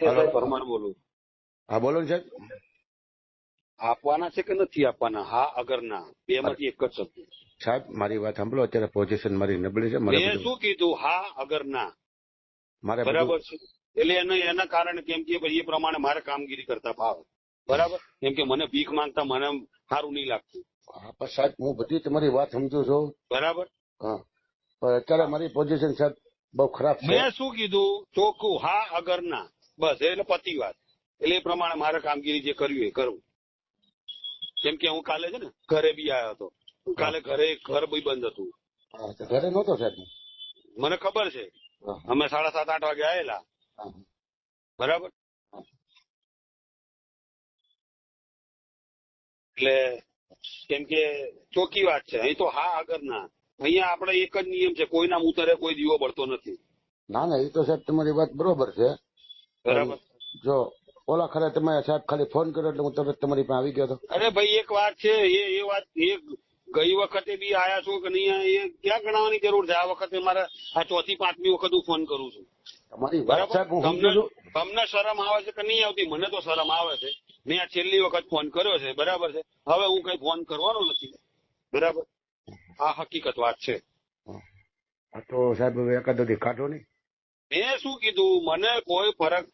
હાલો. પરમાર બોલું. હા બોલો ને સાહેબ. આપવાના છે કે નથી આપવાના? હા અગર ના, બે માંથી એક જ શબ્દ. સાહેબ મારી વાત સાંભળો, અત્યારે પોઝિશન મારી નબળી છે. મારે મેં બધું શું કીધું? હા અગર ના, મારે બધું બરાબર છે. એટલે એના કારણે કેમ કે ભાઈ એ પ્રમાણે મારે કામગીરી કરતા ભાવ, બરાબર. કેમ કે મને ભીખ માંગતા મને સારું નહીં લાગતું. હા પણ સાહેબ હું બધી તમારી વાત સમજુ છું. બરાબર. હા પણ અત્યારે મારી પોઝિશન સાહેબ બહુ ખરાબ છે. મેં શું કીધું? ચોખ્ખું હા અગર ના, બસ. એટલે પતી વાત. એટલે એ પ્રમાણે મારે કામગીરી જે કરવી એ કરવું. કેમ કે હું કાલે છે ને ઘરે બી આવ્યો હતો. કાલે ઘર બી બંધ હતું. હા તો ઘરે નહોતો સાહેબ. મને ખબર છે. હા. અમે 7:30-8 વાગે આવેલા. હા. બરાબર. એટલે કેમ કે ચોખ્ખી વાત છે. અહીં તો હા અગર ના. અહીંયા આપણે એક જ નિયમ છે, કોઈના ઉતરે કોઈ દીવો બળતો નથી. ના ના એ તો સાહેબ તમારી વાત બરોબર છે. બરાબર. જો ઓલા ખરે તમે સાહેબ ખાલી ફોન કર્યો એટલે હું તરત તમારી પાસે આવી ગયો હતો. અરે ભાઈ એક વાત છે, એ વાત ગઈ વખતે બી આયા છો કે નહીં, એ ક્યાં ગણાવવાની જરૂર છે? આ વખતે મારે આ 4થી 5મી વખત હું ફોન કરું છું. તમારી વાત બરાબર. સાહેબ હું સમજુ છું. તમને શરમ આવે છે કે નહીં આવતી? મને તો શરમ આવે છે. મેં આ છેલ્લી વખત ફોન કર્યો છે, બરાબર છે. હવે હું કઈ ફોન કરવાનો નથી, બરાબર. આ હકીકત વાત છે. આ તો સાહેબ હવે એકાદો દી કાઢો નહીં. મેં શું કીધું? મને કોઈ ફરક,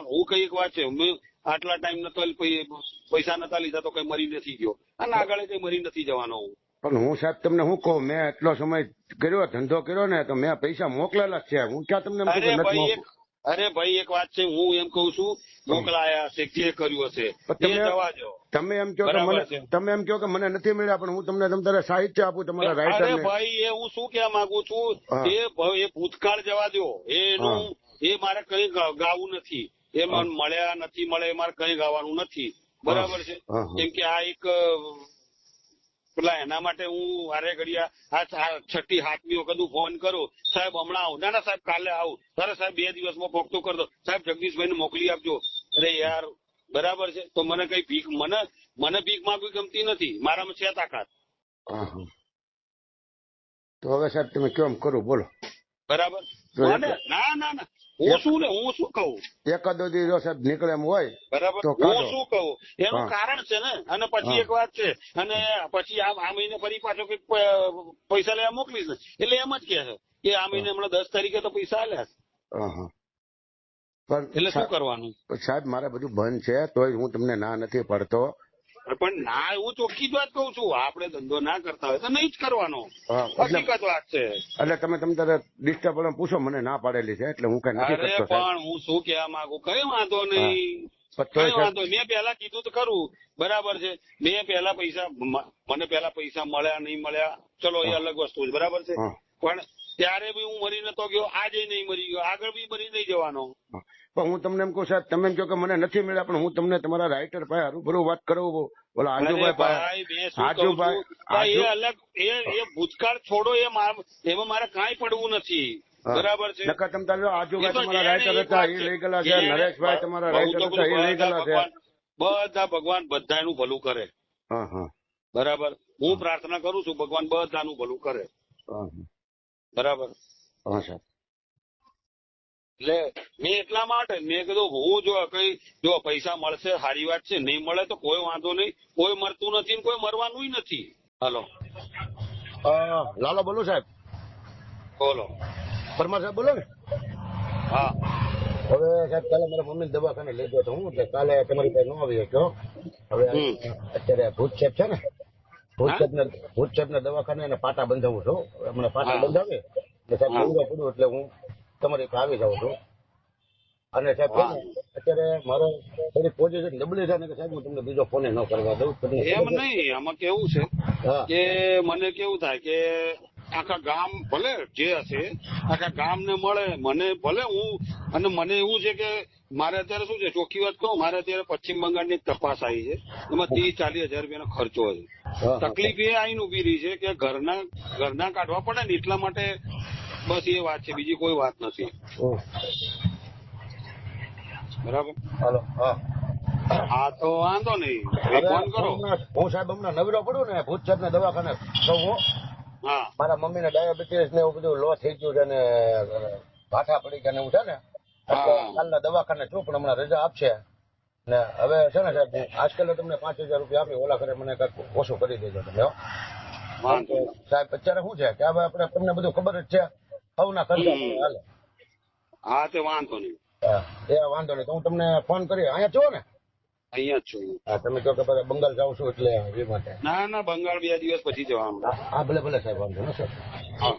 હું કઈ એક વાત છે, મેં આટલા ટાઈમ નતો પૈસા નતા લીધા તો કઈ મરી નથી ગયો, અને આગળ કઈ મરી નથી જવાનો હું. પણ હું સાહેબ તમને શું કહું, મેં એટલો સમય કર્યો, ધંધો કર્યો ને, તો મેં પૈસા મોકલેલા જ છે. હું ક્યાં તમને એમ કહું કે નથી મોકલું? અરે ભાઈ એક વાત છે, હું એમ કઉ છું, મોકલાયા હશે, જે કર્યું હશે એ જવા દો. તમે એમ કહો કે મને, તમે એમ કહો કે મને નથી મળ્યા, પણ હું તમને તમારે સાહિત્ય આપું તમારા રાઇટર. અરે ભાઈ એ હું શું કહેવા માંગુ છું, એ ભૂતકાળ જવા દો. એ મારે કઈ ગાવું નથી. એ મને મળ્યા નથી મળે એ મારે કઈ ગાવાનું નથી, બરાબર છે. કેમ કે આ એક પેલા એના માટે હું વારે ઘડિયા આ 6મી 7મી વખત હું ફોન કરું, સાહેબ હમણાં આવું. ના સાહેબ કાલે આવું. અરે સાહેબ 2 દિવસમાં પોખતો કરી દો. સાહેબ જગદીશભાઈને મોકલી આપજો. અરે યાર, બરાબર છે. તો મને કઈ ભીખ, મને ભીખ માંગવી ગમતી નથી. મારામાં છે તાકાત. તો હવે સાહેબ તમે કેમ કરું બોલો? બરાબર. ના હું શું કહું? એકાદો દી જો સાહેબ નીકળે એમ હોય, બરાબર. હું શું કહું? એનું કારણ છે ને. અને પછી એક વાત છે, અને પછી આ મહિને ફરી પાછો કઈક પૈસા લેવા મોકલીશ ને, એટલે એમ જ કે છે કે આ મહિને હમણાં 10 તારીખે તો પૈસા આલ્યા છે. એટલે શું કરવાનું? સાહેબ મારે બધું બંધ છે, તોય હું તમને ના નથી પડતો. પણ ના, હું ચોખ્ખી જ વાત કઉ છું. આપણે ધંધો ના કરતા હોય તો નહીં જ કરવાનો. હકીકત વાત છે. એટલે તમે તારે ડિસ્ટર્બ પૂછો, મને ના પાડેલી છે એટલે હું કઈ નથી કરતો. પણ હું શું કહેવા માંગુ, કઈ વાંધો નહીં, કઈ વાંધો. મેં પેલા કીધું તો ખરું, બરાબર છે. મેં પેલા પૈસા, મને પેલા પૈસા મળ્યા નહીં મળ્યા, ચલો એ અલગ વસ્તુ છે, બરાબર છે. પણ ત્યારે બી હું મરી નતો ગયો, આજે નહીં મરી ગયો, આગળ બી મરી નહીં જવાનો. પણ હું તમને એમ કહું સાહેબ, તમે એમ કહો કે મને નથી મળ્યા, પણ હું તમને તમારા રાઇટર પાસે રૂબરૂ વાત કરું. બોલા આજુભાઈ એ અલગ, એ ભૂતકાળ છોડો, એમાં મારે કાંઈ પડવું નથી, બરાબર છે. આજુભાઈ તમારા રાઇટર હતા, એ લઈ ગયેલા છે. નરેશભાઈ તમારા રાઇટર હતા, એ લઈ ગયેલા છે. બધા ભગવાન બધાનું ભલું કરે, બરાબર. હું પ્રાર્થના કરું છું, ભગવાન બધાનું ભલું કરે, બરાબર. એટલે મેં એટલા માટે મેં કીધું, હું જો પૈસા મળશે સારી વાત છે, નહીં મળે તો કોઈ વાંધો નહીં. કોઈ મરતું નથી ને કોઈ મરવાનું નથી. હાલો લાલો બોલો સાહેબ. બોલો પરમાર સાહેબ બોલો ને. હા હવે સાહેબ કાલે મારા મમ્મી દવાખાને લઈ ગયો હતો હું, એટલે કાલે તમારી પાસે ન આવી શક્યો. હવે અત્યારે ભૂત સાહેબ છે ને, ભૂત સાહેબ ના દવાખાને એને પાટા બંધાવું છું. મને પાટા બંધાવે એટલે સાહેબ બોલવા પડ્યું, એટલે હું તમારી પાસે આવી જાઉં છું. અને સાહેબ અત્યારે મારો થોડી પોઝિશન નબળી છે ને કે સાહેબ હું તમને બીજો ફોન ન કરવા દઉં. એમ નહીં, આમાં કેવું છે કે મને કેવું થાય કે આખા ગામ ભલે જે હશે આખા ગામને મળે, મને ભલે હું, અને મને એવું છે કે મારે અત્યારે શું છે, ચોખ્ખી વાત કહું, મારે અત્યારે પશ્ચિમ બંગાળની તપાસ આવી છે, એમાં 30-40 હજાર રૂપિયાનો ખર્ચો છે. તકલીફ એ આવીને ઉભી રહી છે કે ઘરના કાઢવા પડે ને, એટલા માટે બસ એ વાત છે, બીજી કોઈ વાત નથી, બરાબર. હા તો વાંધો નહીં, ફોન કરો. હું સાહેબ હમણાં નવરો પડું ને ભૂત સાહેબ ના દવાખાને તો હું મારા મમ્મી ને ડાયાબિટીસ ને એવું બધું લો થઈ ગયું છે ને ભાઠા પડી ગયા ને એવું છે ને, એટલે હા. કાલના દવાખાને છું પણ હમણાં રજા આપશે ને હવે છે ને સાહેબ આજકાલ તમને 5,000 રૂપિયા આપી ઓલા કરે મને કાંઈક ઓછું કરી દેજો તમે હો. વાંધો નહીં. સાહેબ અત્યારે શું છે કે હવે આપણે તમને બધું ખબર જ છે સૌના ખર્ચા હમ. હાલે. હા તે વાંધો નહીં. હા, એ વાંધો નહીં તો હું તમને ફોન કરી અહીંયા છો ને અહીંયા જ છું. હા તમે કહો કે બધા બંગાળ જાઉં છું એટલે એ માટે ના ના બંગાળ 2 દિવસ પછી જવાનું. હા ભલે ભલે સાહેબ વાંધો ને સર હા.